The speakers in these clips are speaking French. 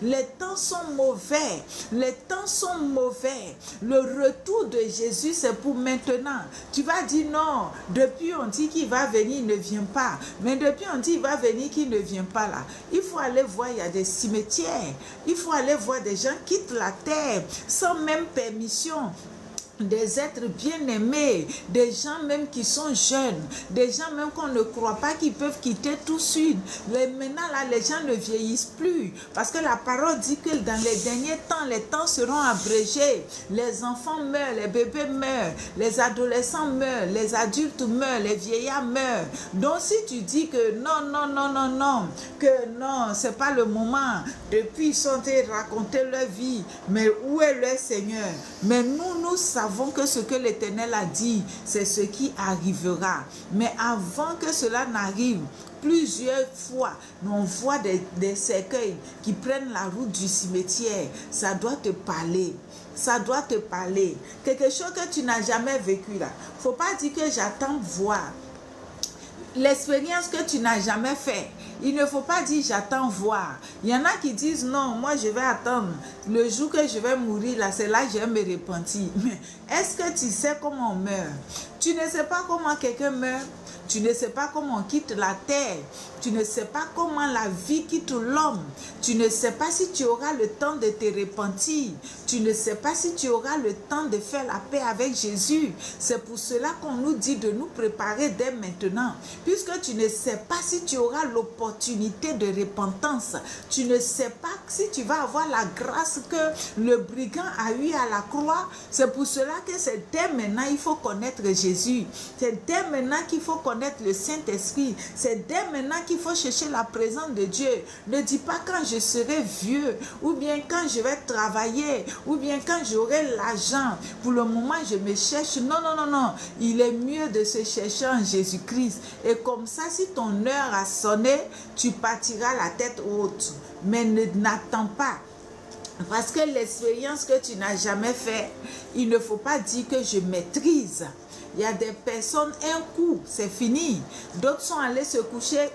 Les temps sont mauvais. Les temps sont mauvais. Le retour de Jésus, c'est pour maintenant. Tu vas dire non, depuis on dit qu'il va venir, il ne vient pas. Mais depuis on dit qu'il va venir, qu'il ne vient pas là. Il faut aller voir, il y a des cimetières. Il faut aller voir des gens qui quittent la terre sans même permission. Des êtres bien-aimés, des gens même qui sont jeunes, des gens même qu'on ne croit pas qu'ils peuvent quitter tout de suite. Maintenant, là, les gens ne vieillissent plus parce que la parole dit que dans les derniers temps, les temps seront abrégés. Les enfants meurent, les bébés meurent, les adolescents meurent, les adultes meurent, les vieillards meurent. Donc, si tu dis que non, que non, c'est pas le moment, depuis ils sont en train de raconter leur vie, mais où est leur Seigneur? Mais nous savons que ce que l'Éternel a dit, c'est ce qui arrivera. Mais avant que cela n'arrive, plusieurs fois, on voit des cercueils qui prennent la route du cimetière. Ça doit te parler. Ça doit te parler. Quelque chose que tu n'as jamais vécu là. Faut pas dire que j'attends voir. L'expérience que tu n'as jamais fait, il ne faut pas dire j'attends voir. Il y en a qui disent non, moi je vais attendre le jour que je vais mourir, là c'est là que je vais me repentir. Mais est-ce que tu sais comment on meurt? Tu ne sais pas comment quelqu'un meurt. Tu ne sais pas comment on quitte la terre. Tu ne sais pas comment la vie quitte l'homme. Tu ne sais pas si tu auras le temps de te repentir. Tu ne sais pas si tu auras le temps de faire la paix avec Jésus. C'est pour cela qu'on nous dit de nous préparer dès maintenant. Puisque tu ne sais pas si tu auras l'opportunité de repentance. Tu ne sais pas si tu vas avoir la grâce que le brigand a eu à la croix. C'est pour cela que c'est dès maintenant il faut connaître Jésus. C'est dès maintenant qu'il faut connaître le Saint-Esprit. C'est dès maintenant qu'il faut chercher la présence de Dieu. Ne dis pas quand je serai vieux, ou bien quand je vais travailler, ou bien quand j'aurai l'argent. Pour le moment, je me cherche. Non. Il est mieux de se chercher en Jésus-Christ. Et comme ça, si ton heure a sonné, tu partiras la tête haute. Mais n'attends pas. Parce que l'expérience que tu n'as jamais fait, il ne faut pas dire que je maîtrise. Il y a des personnes, un coup, c'est fini. D'autres sont allés se coucher,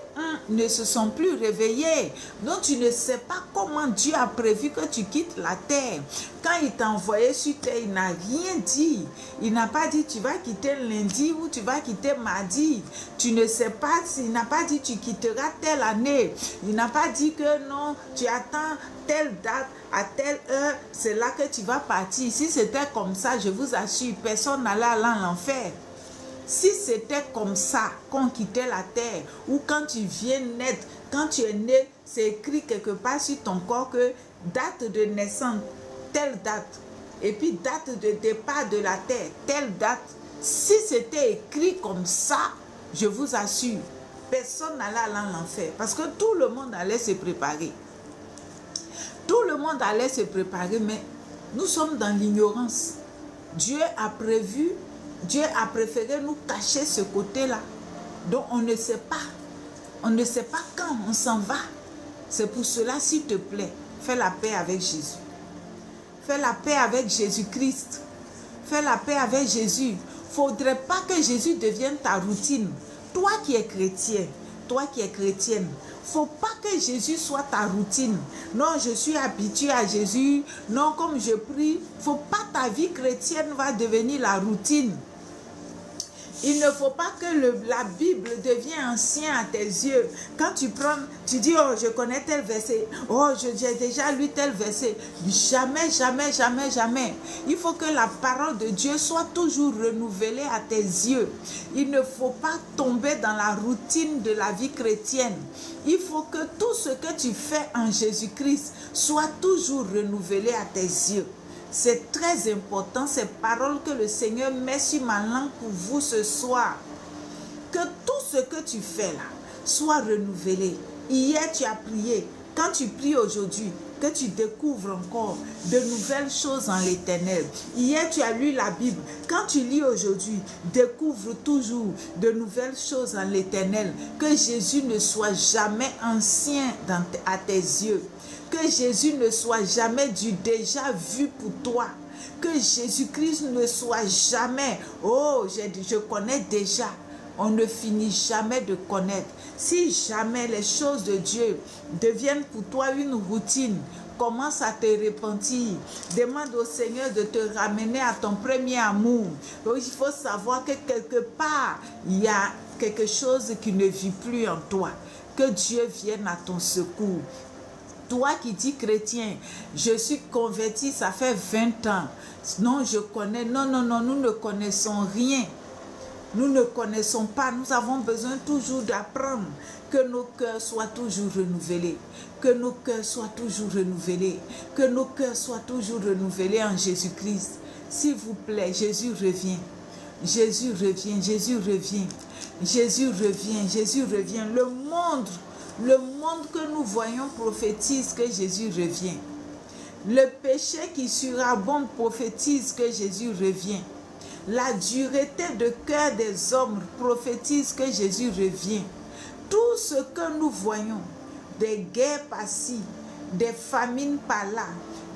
ne se sont plus réveillés. Donc, tu ne sais pas comment Dieu a prévu que tu quittes la terre. Quand il t'a envoyé sur terre, il n'a rien dit. Il n'a pas dit tu vas quitter lundi ou tu vas quitter mardi. Tu ne sais pas, il n'a pas dit tu quitteras telle année. Il n'a pas dit que non, tu attends telle date, à telle heure, c'est là que tu vas partir. Si c'était comme ça, je vous assure, personne n'allait aller en enfer. Si c'était comme ça qu'on quittait la terre, ou quand tu viens naître, quand tu es né, c'est écrit quelque part sur ton corps que date de naissance, telle date, et puis date de départ de la terre, telle date. Si c'était écrit comme ça, je vous assure, personne n'allait aller en enfer, parce que tout le monde allait se préparer. Tout le monde allait se préparer, mais nous sommes dans l'ignorance. Dieu a prévu, Dieu a préféré nous cacher ce côté-là. Donc on ne sait pas. On ne sait pas quand on s'en va. C'est pour cela, s'il te plaît, fais la paix avec Jésus. Fais la paix avec Jésus-Christ. Fais la paix avec Jésus. Il ne faudrait pas que Jésus devienne ta routine. Toi qui es chrétien, toi qui es chrétienne, il ne faut pas que Jésus soit ta routine. Non, je suis habitué à Jésus. Non, comme je prie, il ne faut pas ta vie chrétienne va devenir la routine. Il ne faut pas que la Bible devienne ancienne à tes yeux. Quand tu prends, tu dis, oh, je connais tel verset. Oh, j'ai déjà lu tel verset. Jamais, jamais, jamais, jamais. Il faut que la parole de Dieu soit toujours renouvelée à tes yeux. Il ne faut pas tomber dans la routine de la vie chrétienne. Il faut que tout ce que tu fais en Jésus-Christ soit toujours renouvelé à tes yeux. C'est très important, ces paroles que le Seigneur met sur ma langue pour vous ce soir. Que tout ce que tu fais là soit renouvelé. Hier, tu as prié. Quand tu pries aujourd'hui, que tu découvres encore de nouvelles choses en l'Éternel. Hier, tu as lu la Bible. Quand tu lis aujourd'hui, découvre toujours de nouvelles choses en l'Éternel. Que Jésus ne soit jamais ancien à tes yeux. Que Jésus ne soit jamais du déjà vu pour toi. Que Jésus-Christ ne soit jamais, oh, je connais déjà. On ne finit jamais de connaître. Si jamais les choses de Dieu deviennent pour toi une routine, commence à te repentir. Demande au Seigneur de te ramener à ton premier amour. Donc, il faut savoir que quelque part, il y a quelque chose qui ne vit plus en toi. Que Dieu vienne à ton secours. Toi qui dis chrétien, je suis converti, ça fait 20 ans. Non, je connais. Non, non, non, nous ne connaissons rien. Nous ne connaissons pas. Nous avons besoin toujours d'apprendre. Que nos cœurs soient toujours renouvelés. Que nos cœurs soient toujours renouvelés. Que nos cœurs soient toujours renouvelés en Jésus-Christ. S'il vous plaît, Jésus revient. Jésus revient, Jésus revient. Jésus revient, Jésus revient. Le monde que nous voyons prophétise que Jésus revient. Le péché qui surabonde prophétise que Jésus revient. La dureté de cœur des hommes prophétise que Jésus revient. Tout ce que nous voyons, des guerres par-ci, des famines par-là,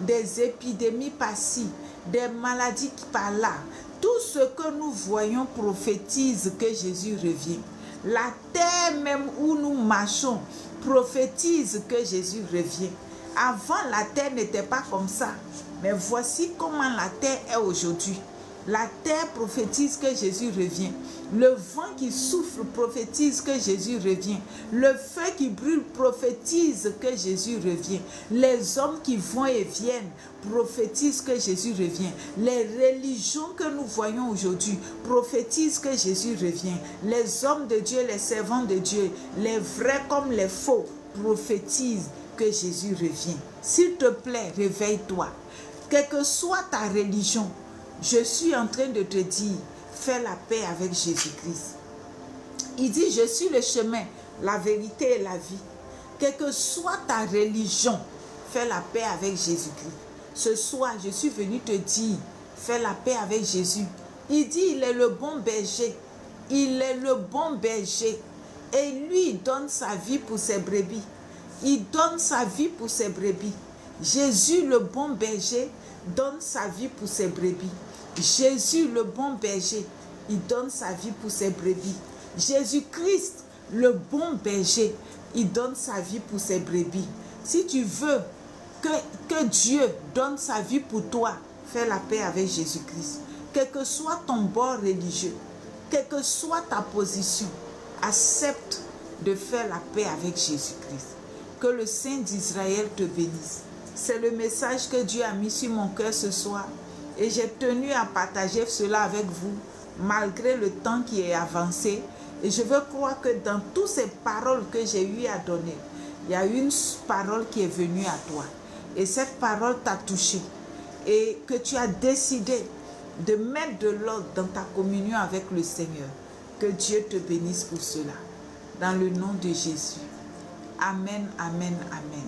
des épidémies par-ci, des maladies par-là, tout ce que nous voyons prophétise que Jésus revient. La terre même où nous marchons prophétise que Jésus revient. Avant, la terre n'était pas comme ça. Mais voici comment la terre est aujourd'hui. La terre prophétise que Jésus revient. Le vent qui souffle prophétise que Jésus revient. Le feu qui brûle prophétise que Jésus revient. Les hommes qui vont et viennent prophétisent que Jésus revient. Les religions que nous voyons aujourd'hui prophétisent que Jésus revient. Les hommes de Dieu, les servants de Dieu, les vrais comme les faux, prophétisent que Jésus revient. S'il te plaît, réveille-toi. Quelle que soit ta religion, je suis en train de te dire, fais la paix avec Jésus-Christ. Il dit, je suis le chemin, la vérité et la vie. Quelle que soit ta religion, fais la paix avec Jésus-Christ. Ce soir, je suis venu te dire, fais la paix avec Jésus. Il dit, il est le bon berger. Il est le bon berger. Et lui, il donne sa vie pour ses brebis. Il donne sa vie pour ses brebis. Jésus, le bon berger, donne sa vie pour ses brebis. Jésus, le bon berger, il donne sa vie pour ses brebis. Jésus-Christ, le bon berger, il donne sa vie pour ses brebis. Si tu veux que Dieu donne sa vie pour toi, fais la paix avec Jésus-Christ. Quel que soit ton bord religieux, quelle que soit ta position, accepte de faire la paix avec Jésus-Christ. Que le Saint d'Israël te bénisse. C'est le message que Dieu a mis sur mon cœur ce soir. Et j'ai tenu à partager cela avec vous, malgré le temps qui est avancé. Et je veux croire que dans toutes ces paroles que j'ai eu à donner, il y a une parole qui est venue à toi. Et cette parole t'a touché. Et que tu as décidé de mettre de l'ordre dans ta communion avec le Seigneur. Que Dieu te bénisse pour cela. Dans le nom de Jésus. Amen, amen, amen.